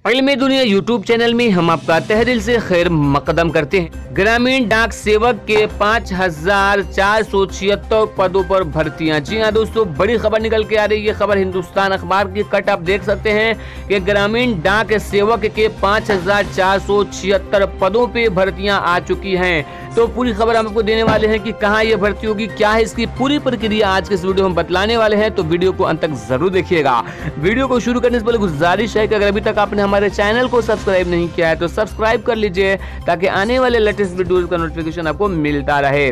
इल्मी दुनिया YouTube channel में हम आपका तहे दिल से खैर मकदम करते हैं। ग्रामीण डाक सेवक के 5476 पदों पर भर्तियां। जी हाँ दोस्तों, बड़ी खबर निकल के आ रही है। खबर हिंदुस्तान अखबार की कट आप देख सकते हैं कि ग्रामीण डाक सेवक के 5476 पदों पे भर्तियां आ चुकी हैं। तो पूरी खबर हम आपको देने वाले हैं कि कहाँ ये भर्ती होगी, क्या है इसकी पूरी प्रक्रिया आज के इस वीडियो में बतलाने वाले हैं। तो वीडियो को अंत तक जरूर देखिएगा। वीडियो को शुरू करने से पहले गुजारिश है कि अगर अभी तक आपने हमारे चैनल को सब्सक्राइब नहीं किया है तो सब्सक्राइब कर लीजिए ताकि आने वाले लेटेस्ट वीडियोस का नोटिफिकेशन आपको मिलता रहे।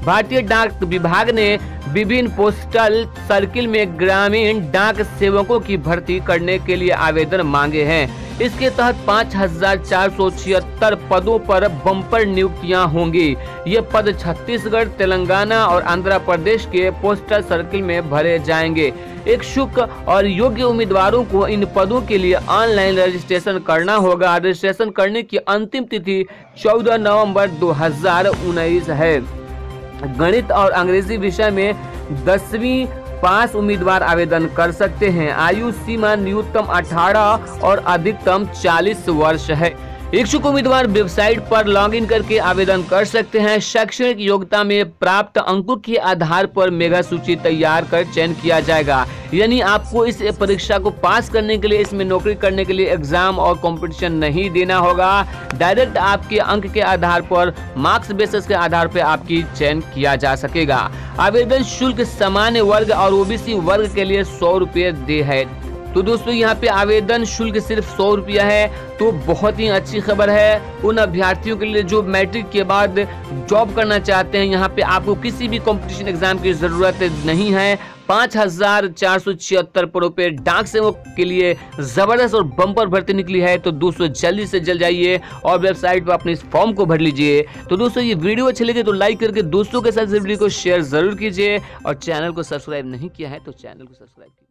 भारतीय डाक विभाग ने विभिन्न पोस्टल सर्किल में ग्रामीण डाक सेवकों की भर्ती करने के लिए आवेदन मांगे हैं। इसके तहत 5476 पदों पर बम्पर नियुक्तियां होंगी। ये पद छत्तीसगढ़, तेलंगाना और आंध्र प्रदेश के पोस्टल सर्किल में भरे जाएंगे। इच्छुक और योग्य उम्मीदवारों को इन पदों के लिए ऑनलाइन रजिस्ट्रेशन करना होगा। रजिस्ट्रेशन करने की अंतिम तिथि 14 नवंबर 2019 है। गणित और अंग्रेजी विषय में 10वीं पास उम्मीदवार आवेदन कर सकते हैं। आयु सीमा न्यूनतम 18 और अधिकतम 40 वर्ष है। इच्छुक उम्मीदवार वेबसाइट पर लॉगिन करके आवेदन कर सकते हैं। शैक्षणिक योग्यता में प्राप्त अंकों के आधार पर मेगा सूची तैयार कर चयन किया जाएगा। यानी आपको इस परीक्षा को पास करने के लिए, इसमें नौकरी करने के लिए एग्जाम और कंपटीशन नहीं देना होगा। डायरेक्ट आपके अंक के आधार पर, मार्क्स बेसिस के आधार पर आपकी चयन किया जा सकेगा। आवेदन शुल्क सामान्य वर्ग और ओबीसी वर्ग के लिए 100 रुपये दे है। तो दोस्तों यहाँ पे आवेदन शुल्क सिर्फ 100 रुपया है। तो बहुत ही अच्छी खबर है उन अभ्यर्थियों के लिए जो मैट्रिक के बाद जॉब करना चाहते हैं। यहाँ पे आपको किसी भी कंपटीशन एग्जाम की जरूरत नहीं है। 5476 पदों पे डाक सेवक के लिए जबरदस्त और बम्पर भर्ती निकली है। तो दोस्तों जल्दी से जल्द जाइए और वेबसाइट पर अपने इस फॉर्म को भर लीजिए। तो दोस्तों ये वीडियो अच्छी लगे तो लाइक करके दोस्तों के साथ वीडियो को शेयर जरूर कीजिए और चैनल को सब्सक्राइब नहीं किया है तो चैनल को सब्सक्राइब कीजिए।